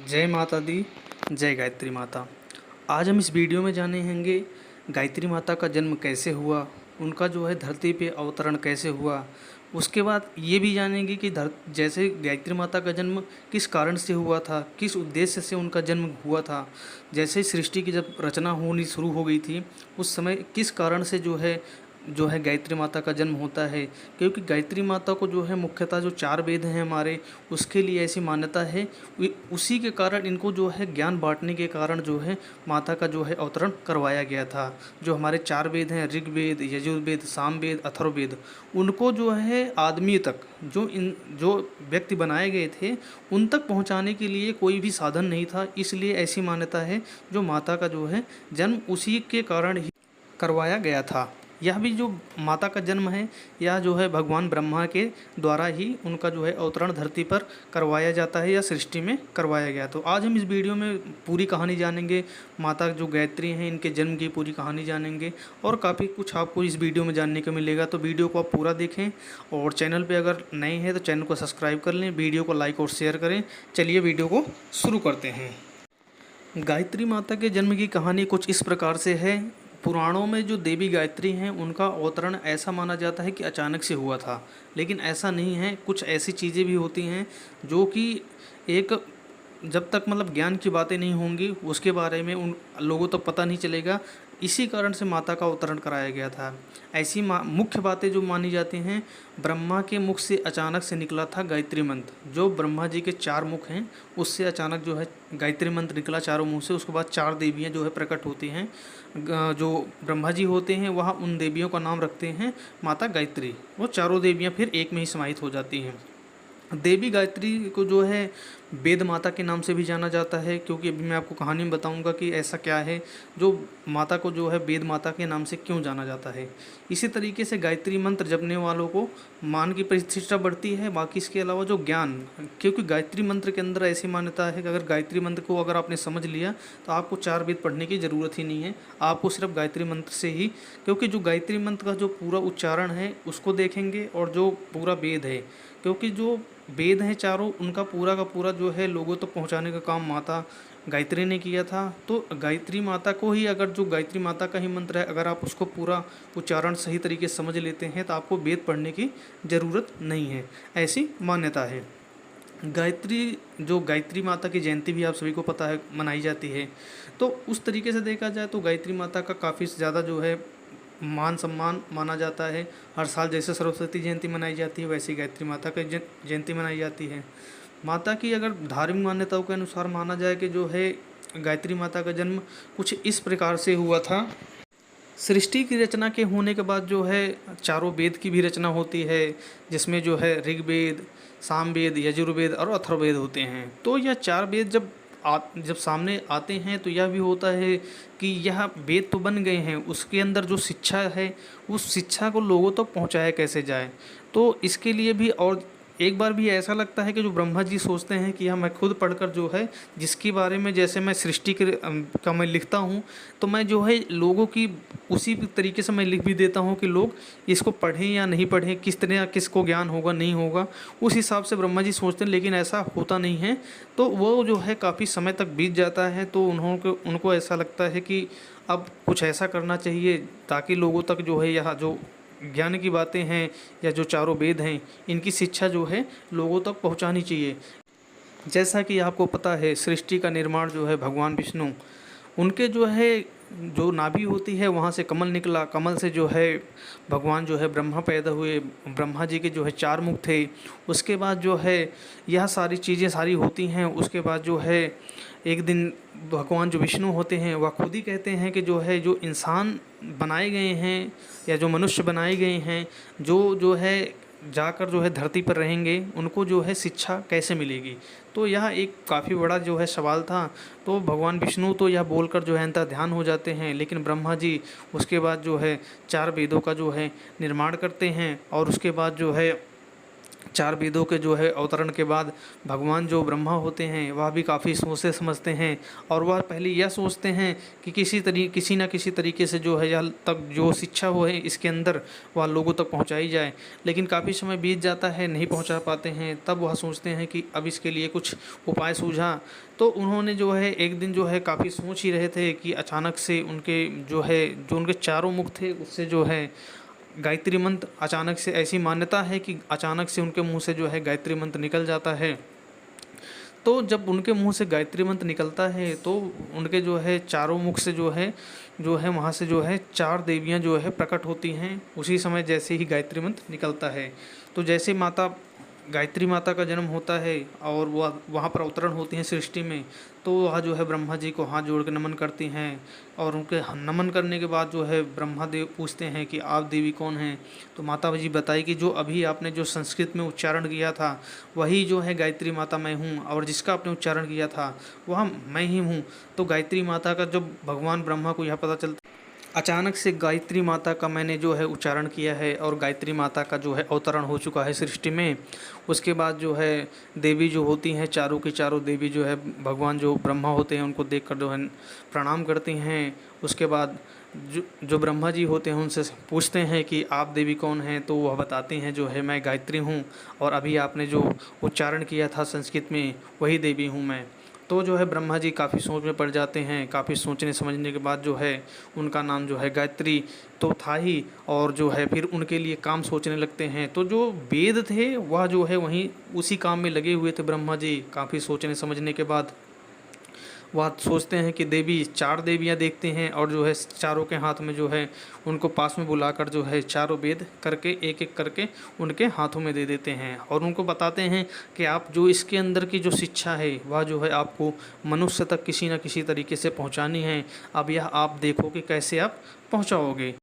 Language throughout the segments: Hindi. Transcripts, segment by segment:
जय माता दी। जय गायत्री माता। आज हम इस वीडियो में जानेंगे गायत्री माता का जन्म कैसे हुआ, उनका जो है धरती पे अवतरण कैसे हुआ। उसके बाद ये भी जानेंगे कि जैसे गायत्री माता का जन्म किस कारण से हुआ था, किस उद्देश्य से उनका जन्म हुआ था। जैसे सृष्टि की जब रचना होनी शुरू हो गई थी, उस समय किस कारण से जो है गायत्री माता का जन्म होता है। क्योंकि गायत्री माता को जो है मुख्यतः जो 4 वेद हैं हमारे, उसके लिए ऐसी मान्यता है। उसी के कारण इनको जो है ज्ञान बांटने के कारण जो है माता का जो है अवतरण करवाया गया था। जो हमारे 4 वेद हैं, ऋग्वेद, यजुर्वेद, सामवेद, अथर्ववेद, उनको जो है आदमी तक, जो व्यक्ति बनाए गए थे उन तक पहुंचाने के लिए कोई भी साधन नहीं था। इसलिए ऐसी मान्यता है जो माता का जो है जन्म उसी के कारण ही करवाया गया था। यह भी जो माता का जन्म है, यह जो है भगवान ब्रह्मा के द्वारा ही उनका जो है अवतरण धरती पर करवाया जाता है या सृष्टि में करवाया गया। तो आज हम इस वीडियो में पूरी कहानी जानेंगे, माता जो गायत्री हैं इनके जन्म की पूरी कहानी जानेंगे और काफ़ी कुछ आपको इस वीडियो में जानने को मिलेगा। तो वीडियो को आप पूरा देखें और चैनल पर अगर नए हैं तो चैनल को सब्सक्राइब कर लें, वीडियो को लाइक और शेयर करें। चलिए वीडियो को शुरू करते हैं। गायत्री माता के जन्म की कहानी कुछ इस प्रकार से है। पुराणों में जो देवी गायत्री हैं उनका अवतरण ऐसा माना जाता है कि अचानक से हुआ था, लेकिन ऐसा नहीं है। कुछ ऐसी चीज़ें भी होती हैं जो कि एक जब तक मतलब ज्ञान की बातें नहीं होंगी उसके बारे में उन लोगों तक पता नहीं चलेगा। इसी कारण से माता का अवतरण कराया गया था। ऐसी मुख्य बातें जो मानी जाती हैं, ब्रह्मा के मुख से अचानक से निकला था गायत्री मंत्र। जो ब्रह्मा जी के 4 मुख हैं उससे अचानक जो है गायत्री मंत्र निकला चारों मुँह से। उसके बाद 4 देवियाँ जो है प्रकट होती हैं। जो ब्रह्मा जी होते हैं वह उन देवियों का नाम रखते हैं माता गायत्री। वो चारों देवियाँ फिर एक में ही समाहित हो जाती हैं। देवी गायत्री को जो है वेद माता के नाम से भी जाना जाता है, क्योंकि अभी मैं आपको कहानी में बताऊंगा कि ऐसा क्या है जो माता को जो है वेद माता के नाम से क्यों जाना जाता है। इसी तरीके से गायत्री मंत्र जपने वालों को मान की प्रतिष्ठा बढ़ती है। बाकी इसके अलावा जो ज्ञान, क्योंकि गायत्री मंत्र के अंदर ऐसी मान्यता है कि अगर गायत्री मंत्र को अगर आपने समझ लिया तो आपको 4 वेद पढ़ने की ज़रूरत ही नहीं है। आपको सिर्फ गायत्री मंत्र से ही, क्योंकि जो गायत्री मंत्र का जो पूरा उच्चारण है उसको देखेंगे और जो पूरा वेद है, क्योंकि जो वेद हैं चारों उनका पूरा का पूरा जो है लोगों तक पहुंचाने का काम माता गायत्री ने किया था। तो गायत्री माता को ही, अगर जो गायत्री माता का ही मंत्र है, अगर आप उसको पूरा उच्चारण सही तरीके से समझ लेते हैं तो आपको वेद पढ़ने की ज़रूरत नहीं है, ऐसी मान्यता है। गायत्री माता की जयंती भी आप सभी को पता है मनाई जाती है। तो उस तरीके से देखा जाए तो गायत्री माता का काफ़ी ज़्यादा जो है मान सम्मान माना जाता है। हर साल जैसे सरस्वती जयंती मनाई जाती है वैसे गायत्री माता की जयंती मनाई जाती है। माता की अगर धार्मिक मान्यताओं के अनुसार माना जाए कि जो है गायत्री माता का जन्म कुछ इस प्रकार से हुआ था। सृष्टि की रचना के होने के बाद जो है चारों वेद की भी रचना होती है, जिसमें जो है ऋग्वेद, सामवेद, यजुर्वेद और अथर्ववेद होते हैं। तो यह 4 वेद जब सामने आते हैं तो यह भी होता है कि यह वेद तो बन गए हैं, उसके अंदर जो शिक्षा है उस शिक्षा को लोगों तक पहुंचाया कैसे जाए। तो इसके लिए भी और एक बार भी ऐसा लगता है कि जो ब्रह्मा जी सोचते हैं कि मैं खुद पढ़कर जो है जिसके बारे में, जैसे मैं सृष्टि का मैं लिखता हूँ तो मैं जो है लोगों की उसी तरीके से मैं लिख भी देता हूँ कि लोग इसको पढ़ें या नहीं पढ़ें, किस तरह किसको ज्ञान होगा नहीं होगा, उस हिसाब से ब्रह्मा जी सोचते हैं। लेकिन ऐसा होता नहीं है। तो वो जो है काफ़ी समय तक बीत जाता है। तो उनको ऐसा लगता है कि अब कुछ ऐसा करना चाहिए ताकि लोगों तक जो है यह जो ज्ञान की बातें हैं या जो चारों वेद हैं इनकी शिक्षा जो है लोगों तक पहुंचानी चाहिए। जैसा कि आपको पता है सृष्टि का निर्माण जो है भगवान विष्णु, उनके जो है जो नाभि होती है वहाँ से कमल निकला, कमल से जो है भगवान जो है ब्रह्मा पैदा हुए। ब्रह्मा जी के जो है 4 मुख थे। उसके बाद जो है यह सारी चीज़ें सारी होती हैं। उसके बाद जो है एक दिन भगवान जो विष्णु होते हैं वह खुद ही कहते हैं कि जो इंसान बनाए गए हैं या जो मनुष्य बनाए गए हैं जो है जाकर जो है धरती पर रहेंगे, उनको जो है शिक्षा कैसे मिलेगी। तो यह एक काफ़ी बड़ा जो है सवाल था। तो भगवान विष्णु तो यह बोलकर जो है अंतर ध्यान हो जाते हैं, लेकिन ब्रह्मा जी उसके बाद जो है 4 वेदों का जो है निर्माण करते हैं और उसके बाद जो है चार वेदों के जो है अवतरण के बाद भगवान जो ब्रह्मा होते हैं वह भी काफ़ी सोचते समझते हैं, और वह पहले यह सोचते हैं कि किसी न किसी तरीके से जो है यह तक जो शिक्षा हो है इसके अंदर वह लोगों तक पहुंचाई जाए। लेकिन काफ़ी समय बीत जाता है, नहीं पहुंचा पाते हैं। तब वह सोचते हैं कि अब इसके लिए कुछ उपाय सूझा। तो उन्होंने जो है एक दिन जो है काफ़ी सोच ही रहे थे कि अचानक से उनके जो उनके चारों मुख थे उससे जो है गायत्री मंत्र अचानक से, ऐसी मान्यता है कि अचानक से उनके मुंह से जो है गायत्री मंत्र निकल जाता है। तो जब उनके मुंह से गायत्री मंत्र निकलता है तो उनके जो है चारों मुख से जो है वहाँ से जो है चार देवियाँ जो है प्रकट होती हैं उसी समय जैसे ही गायत्री मंत्र निकलता है। तो जैसे माता गायत्री माता का जन्म होता है और वह वहाँ पर अवतरण होती हैं सृष्टि में, तो वह जो है ब्रह्मा जी को हाथ जोड़ के नमन करती हैं। और उनके नमन करने के बाद जो है ब्रह्मा देव पूछते हैं कि आप देवी कौन हैं। तो माता जी बताई कि जो अभी आपने जो संस्कृत में उच्चारण किया था वही जो है गायत्री माता मैं हूँ, और जिसका आपने उच्चारण किया था वह मैं ही हूँ। तो गायत्री माता का जब भगवान ब्रह्मा को यह पता चलता, अचानक से गायत्री माता का मैंने जो है उच्चारण किया है और गायत्री माता का जो है अवतरण हो चुका है सृष्टि में। उसके बाद जो है देवी जो होती हैं चारों की चारों देवी जो है भगवान जो ब्रह्मा होते हैं उनको देखकर जो है प्रणाम करती हैं। उसके बाद जो ब्रह्मा जी होते हैं उनसे पूछते हैं कि आप देवी कौन हैं। तो वह बताती हैं जो है मैं गायत्री हूँ, और अभी आपने जो उच्चारण किया था संस्कृत में वही देवी हूँ मैं। तो जो है ब्रह्मा जी काफ़ी सोच में पड़ जाते हैं। काफ़ी सोचने समझने के बाद जो है उनका नाम जो है गायत्री तो था ही, और जो है फिर उनके लिए काम सोचने लगते हैं। तो जो वेद थे वह जो है वहीं उसी काम में लगे हुए थे ब्रह्मा जी। काफ़ी सोचने समझने के बाद वह सोचते हैं कि देवी चार देवियां देखते हैं, और जो है चारों के हाथ में जो है उनको पास में बुलाकर जो है चारों वेद करके एक एक करके उनके हाथों में दे देते हैं, और उनको बताते हैं कि आप जो इसके अंदर की जो शिक्षा है वह जो है आपको मनुष्य तक किसी न किसी तरीके से पहुंचानी है। अब यह आप देखो कि कैसे आप पहुंचाओगे।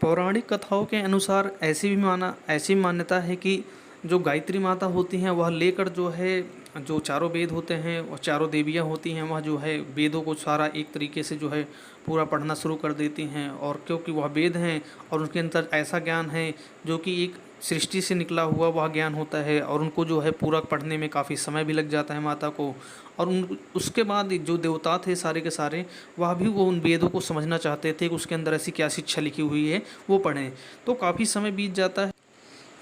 पौराणिक कथाओं के अनुसार ऐसी मान्यता है कि जो गायत्री माता होती हैं वह लेकर जो है जो चारों वेद होते हैं और चारों देवियाँ होती हैं वह जो है वेदों को सारा एक तरीके से जो है पूरा पढ़ना शुरू कर देती हैं। और क्योंकि वह वेद हैं और उनके अंदर ऐसा ज्ञान है जो कि एक सृष्टि से निकला हुआ वह ज्ञान होता है, और उनको जो है पूरा पढ़ने में काफ़ी समय भी लग जाता है माता को। और उसके बाद जो देवता थे सारे के सारे वह भी वो उन वेदों को समझना चाहते थे कि उसके अंदर ऐसी क्या शिक्षा लिखी हुई है वो पढ़ें। तो काफ़ी समय बीत जाता है।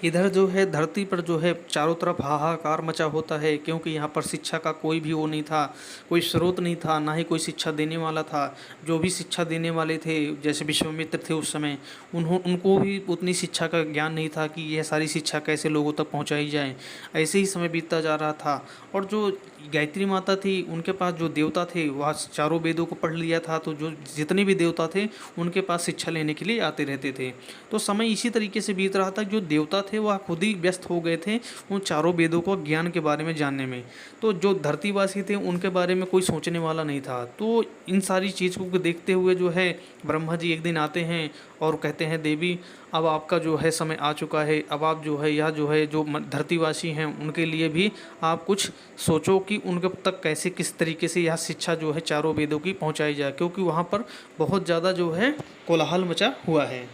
इधर जो है धरती पर जो है चारों तरफ हाहाकार मचा होता है, क्योंकि यहाँ पर शिक्षा का कोई भी वो नहीं था, कोई स्रोत नहीं था, ना ही कोई शिक्षा देने वाला था। जो भी शिक्षा देने वाले थे जैसे विश्वामित्र थे उस समय, उनको भी उतनी शिक्षा का ज्ञान नहीं था कि यह सारी शिक्षा कैसे लोगों तक पहुँचाई जाए। ऐसे ही समय बीतता जा रहा था। और जो गायत्री माता थी उनके पास जो देवता थे वह चारों वेदों को पढ़ लिया था, तो जो जितने भी देवता थे उनके पास शिक्षा लेने के लिए आते रहते थे। तो समय इसी तरीके से बीत रहा था, जो देवता थे वह खुद ही व्यस्त हो गए थे उन चारों वेदों को ज्ञान के बारे में जानने में। तो जो धरतीवासी थे उनके बारे में कोई सोचने वाला नहीं था। तो इन सारी चीज़ों को देखते हुए जो है ब्रह्मा जी एक दिन आते हैं और कहते हैं देवी अब आपका जो है समय आ चुका है। अब आप जो है यह जो है जो धरतीवासी हैं उनके लिए भी आप कुछ सोचो कि उनके तक कैसे किस तरीके से यह शिक्षा जो है चारों वेदों की पहुंचाई जाए, क्योंकि वहाँ पर बहुत ज़्यादा जो है कोलाहल मचा हुआ है।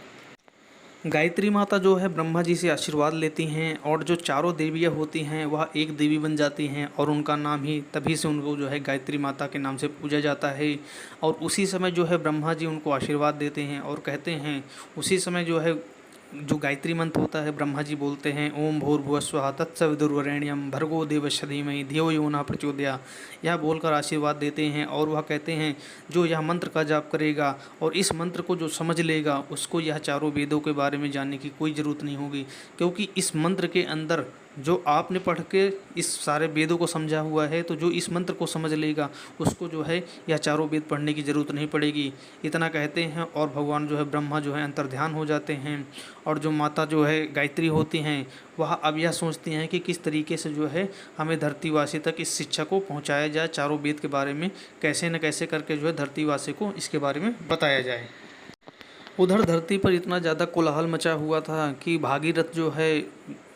गायत्री माता जो है ब्रह्मा जी से आशीर्वाद लेती हैं, और जो चारों देवियाँ होती हैं वह एक देवी बन जाती हैं, और उनका नाम ही तभी से उनको जो है गायत्री माता के नाम से पूजा जाता है। और उसी समय जो है ब्रह्मा जी उनको आशीर्वाद देते हैं और कहते हैं, उसी समय जो है जो गायत्री मंत्र होता है ब्रह्मा जी बोलते हैं ओम भूर्भुवस्वः तत्सवितुर्वरेण्यम भर्गो देवस्य धीमहि धियो यो नः प्रचोदयात्। यह बोलकर आशीर्वाद देते हैं, और वह कहते हैं जो यह मंत्र का जाप करेगा और इस मंत्र को जो समझ लेगा उसको यह चारों वेदों के बारे में जानने की कोई ज़रूरत नहीं होगी, क्योंकि इस मंत्र के अंदर जो आपने पढ़ के इस सारे वेदों को समझा हुआ है, तो जो इस मंत्र को समझ लेगा उसको जो है यह चारों वेद पढ़ने की ज़रूरत नहीं पड़ेगी। इतना कहते हैं और भगवान जो है ब्रह्मा जो है अंतर्ध्यान हो जाते हैं। और जो माता जो है गायत्री होती हैं वह अब यह सोचती हैं कि किस तरीके से जो है हमें धरतीवासी तक इस शिक्षा को पहुँचाया जाए, चारों वेद के बारे में कैसे न कैसे करके जो है धरतीवासी को इसके बारे में बताया जाए। उधर धरती पर इतना ज़्यादा कोलाहल मचा हुआ था कि भागीरथ जो है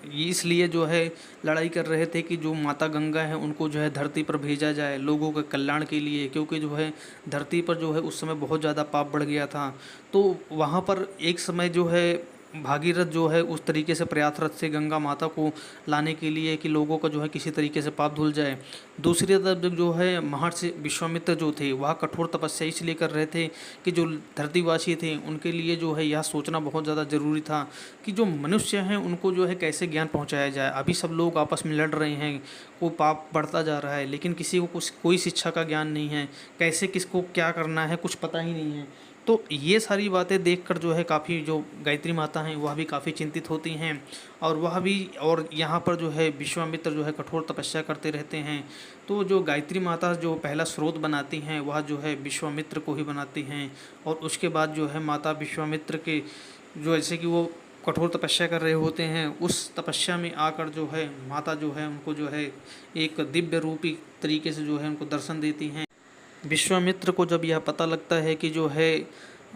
इसलिए जो है लड़ाई कर रहे थे कि जो माता गंगा है उनको जो है धरती पर भेजा जाए लोगों के कल्याण के लिए, क्योंकि जो है धरती पर जो है उस समय बहुत ज़्यादा पाप बढ़ गया था। तो वहाँ पर एक समय जो है भागीरथ जो है उस तरीके से प्रयासरत से गंगा माता को लाने के लिए कि लोगों का जो है किसी तरीके से पाप धुल जाए। दूसरी तरफ जो है महर्षि विश्वामित्र जो थे वह कठोर तपस्या इसलिए कर रहे थे कि जो धरतीवासी थे उनके लिए जो है यह सोचना बहुत ज़्यादा ज़रूरी था कि जो मनुष्य हैं उनको जो है कैसे ज्ञान पहुँचाया जाए। अभी सब लोग आपस में लड़ रहे हैं, वो पाप बढ़ता जा रहा है, लेकिन किसी को कुछ कोई शिक्षा का ज्ञान नहीं है, कैसे किसको क्या करना है कुछ पता ही नहीं है। तो ये सारी बातें देखकर जो है काफ़ी जो गायत्री माता हैं वह भी काफ़ी चिंतित होती हैं, और वह भी और यहाँ पर जो है विश्वामित्र जो है कठोर तपस्या करते रहते हैं। तो जो गायत्री माता जो पहला स्रोत बनाती हैं वह जो है विश्वामित्र को ही बनाती हैं, और उसके बाद जो है माता विश्वामित्र के जो जैसे कि वो कठोर तपस्या कर रहे होते हैं उस तपस्या में आकर जो है माता जो है उनको जो है एक दिव्य रूपी तरीके से जो है उनको दर्शन देती हैं। विश्वामित्र को जब यह पता लगता है कि जो है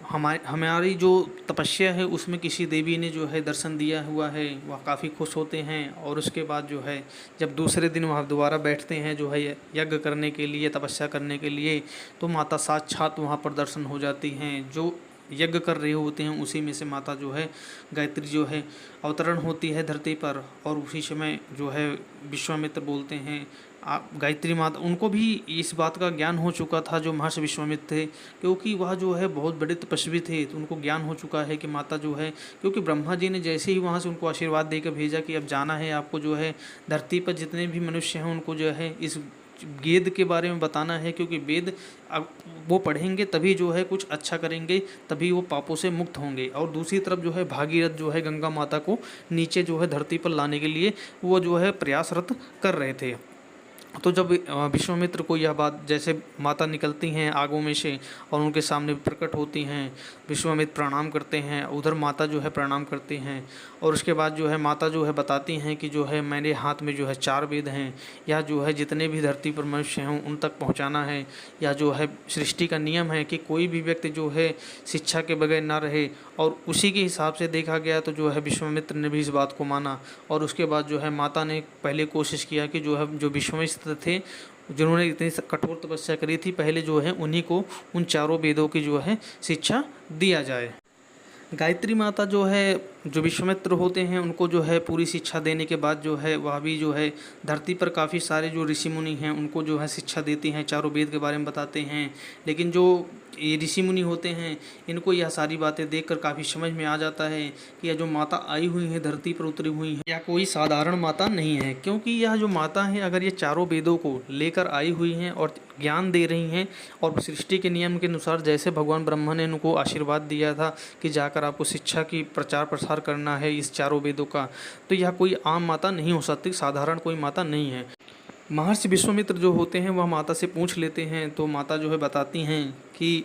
हमारी जो तपस्या है उसमें किसी देवी ने जो है दर्शन दिया हुआ है, वह काफ़ी खुश होते हैं। और उसके बाद जो है जब दूसरे दिन वहाँ दोबारा बैठते हैं जो है यज्ञ करने के लिए, तपस्या करने के लिए, तो माता साक्षात वहाँ पर दर्शन हो जाती हैं। जो यज्ञ कर रहे होते हैं उसी में से माता जो है गायत्री जो है अवतरण होती है धरती पर, और उसी समय जो है विश्वामित्र बोलते हैं आप गायत्री माता, उनको भी इस बात का ज्ञान हो चुका था जो महर्षि विश्वामित्र थे, क्योंकि वह जो है बहुत बड़े तपस्वी थे, तो उनको ज्ञान हो चुका है कि माता जो है, क्योंकि ब्रह्मा जी ने जैसे ही वहाँ से उनको आशीर्वाद देकर भेजा कि अब जाना है आपको जो है धरती पर जितने भी मनुष्य हैं उनको जो है इस वेद के बारे में बताना है, क्योंकि वेद अब वो पढ़ेंगे तभी जो है कुछ अच्छा करेंगे, तभी वो पापों से मुक्त होंगे। और दूसरी तरफ जो है भागीरथ जो है गंगा माता को नीचे जो है धरती पर लाने के लिए वो जो है प्रयासरत कर रहे थे। तो जब विश्वामित्र को यह बात, जैसे माता निकलती हैं आगों में से और उनके सामने प्रकट होती हैं, विश्वामित्र प्रणाम करते हैं, उधर माता जो है प्रणाम करती हैं, और उसके बाद जो है माता जो है बताती हैं कि जो है मेरे हाथ में जो है 4 वेद हैं, या जो है जितने भी धरती पर मनुष्य हैं उन तक पहुंचाना है, या जो है सृष्टि का नियम है कि कोई भी व्यक्ति जो है शिक्षा के बगैर ना रहे। और उसी के हिसाब से देखा गया तो जो है विश्वामित्र ने भी इस बात को माना, और उसके बाद जो है माता ने पहले कोशिश किया कि जो है जो विश्वामित्र थे जिन्होंने इतनी कठोर तपस्या करी थी, पहले जो है उन्हीं को उन 4 वेदों की जो है शिक्षा दिया जाए। गायत्री माता जो है जो विश्वामित्र होते हैं उनको जो है पूरी शिक्षा देने के बाद जो है वह भी जो है धरती पर काफ़ी सारे जो ऋषि मुनि हैं उनको जो है शिक्षा देती हैं, 4 वेद के बारे में बताते हैं। लेकिन जो ये ऋषि मुनि होते हैं इनको यह सारी बातें देखकर काफ़ी समझ में आ जाता है कि यह जो माता आई हुई है धरती पर उतरी हुई है, यह कोई साधारण माता नहीं है, क्योंकि यह जो माता है अगर ये 4 वेदों को लेकर आई हुई हैं और ज्ञान दे रही हैं, और सृष्टि के नियम के अनुसार जैसे भगवान ब्रह्मा ने उनको आशीर्वाद दिया था कि जाकर आपको शिक्षा की प्रचार प्रसार करना है इस 4 वेदों का, तो यह कोई आम माता नहीं हो सकती, साधारण कोई माता नहीं है। महर्षि विश्वामित्र जो होते हैं वह माता से पूछ लेते हैं, तो माता जो है बताती हैं कि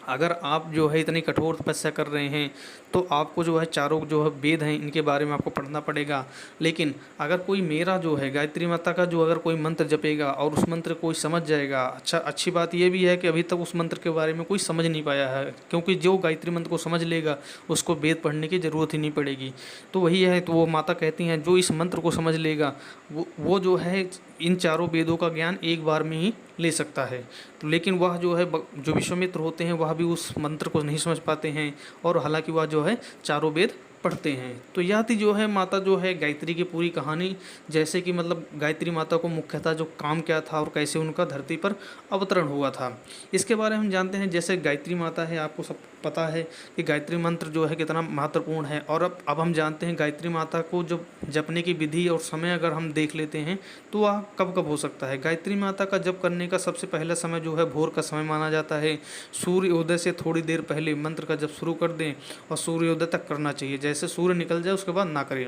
अगर आप जो है इतनी कठोर तपस्या कर रहे हैं तो आपको जो है 4 जो है वेद हैं इनके बारे में आपको पढ़ना पड़ेगा। लेकिन अगर कोई मेरा जो है गायत्री माता का जो अगर कोई मंत्र जपेगा और उस मंत्र को कोई समझ जाएगा, अच्छी बात यह भी है कि अभी तक उस मंत्र के बारे में कोई समझ नहीं पाया है, क्योंकि जो गायत्री मंत्र को समझ लेगा उसको वेद पढ़ने की ज़रूरत ही नहीं पड़ेगी। तो वही है, तो वो माता कहती हैं जो इस मंत्र को समझ लेगा वो जो है इन 4 वेदों का ज्ञान एक बार में ही ले सकता है। तो लेकिन वह जो है जो विश्वामित्र होते हैं वह भी उस मंत्र को नहीं समझ पाते हैं, और हालांकि वह जो है 4 वेद पढ़ते हैं। तो यह थी जो है माता जो है गायत्री की पूरी कहानी, जैसे कि मतलब गायत्री माता को मुख्यतः जो काम क्या था और कैसे उनका धरती पर अवतरण हुआ था, इसके बारे में हम जानते हैं। जैसे गायत्री माता है, आपको सब पता है कि गायत्री मंत्र जो है कितना महत्वपूर्ण है, और अब हम जानते हैं गायत्री माता को जब जपने की विधि और समय अगर हम देख लेते हैं तो वह कब कब हो सकता है। गायत्री माता का जप करने का सबसे पहला समय जो है भोर का समय माना जाता है। सूर्योदय से थोड़ी देर पहले मंत्र का जप शुरू कर दें और सूर्योदय तक करना चाहिए, जैसे सूर्य निकल जाए उसके बाद ना करें।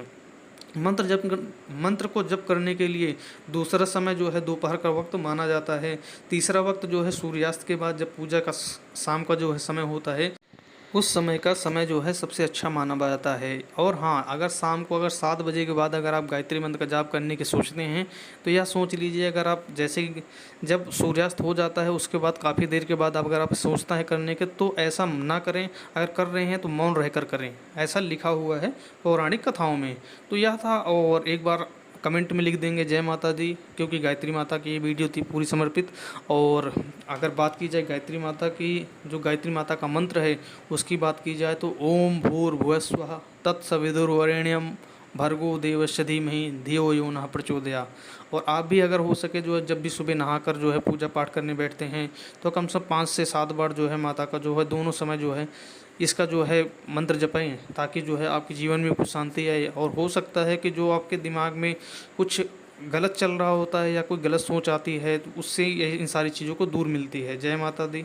मंत्र को जप करने के लिए दूसरा समय जो है दोपहर का वक्त माना जाता है। तीसरा वक्त जो है सूर्यास्त के बाद जब पूजा का शाम का जो है समय होता है, उस समय का समय जो है सबसे अच्छा माना जाता है। और हाँ, अगर शाम को अगर 7 बजे के बाद अगर आप गायत्री मंत्र का जाप करने की सोचते हैं तो यह सोच लीजिए, अगर आप जैसे जब सूर्यास्त हो जाता है उसके बाद काफ़ी देर के बाद अगर आप सोचता है करने के, तो ऐसा ना करें। अगर कर रहे हैं तो मौन रहकर करें, ऐसा लिखा हुआ है पौराणिक कथाओं में। तो यह था। और एक बार कमेंट में लिख देंगे जय माता दी, क्योंकि गायत्री माता की ये वीडियो थी पूरी समर्पित। और अगर बात की जाए गायत्री माता की, जो गायत्री माता का मंत्र है उसकी बात की जाए तो ओम भूर्भुवस्वः तत्सवितुर्वरेण्यम भर्गो देवस्य धीमहि धियो यो नः प्रचोदयात्। और आप भी अगर हो सके जो है जब भी सुबह नहाकर जो है पूजा पाठ करने बैठते हैं तो कम से कम 5 से 7 बार जो है माता का जो है दोनों समय जो है इसका जो है मंत्र जपें, ताकि जो है आपके जीवन में कुछ शांति आए। और हो सकता है कि जो आपके दिमाग में कुछ गलत चल रहा होता है या कोई गलत सोच आती है तो उससे ये इन सारी चीज़ों को दूर मिलती है। जय माता दी।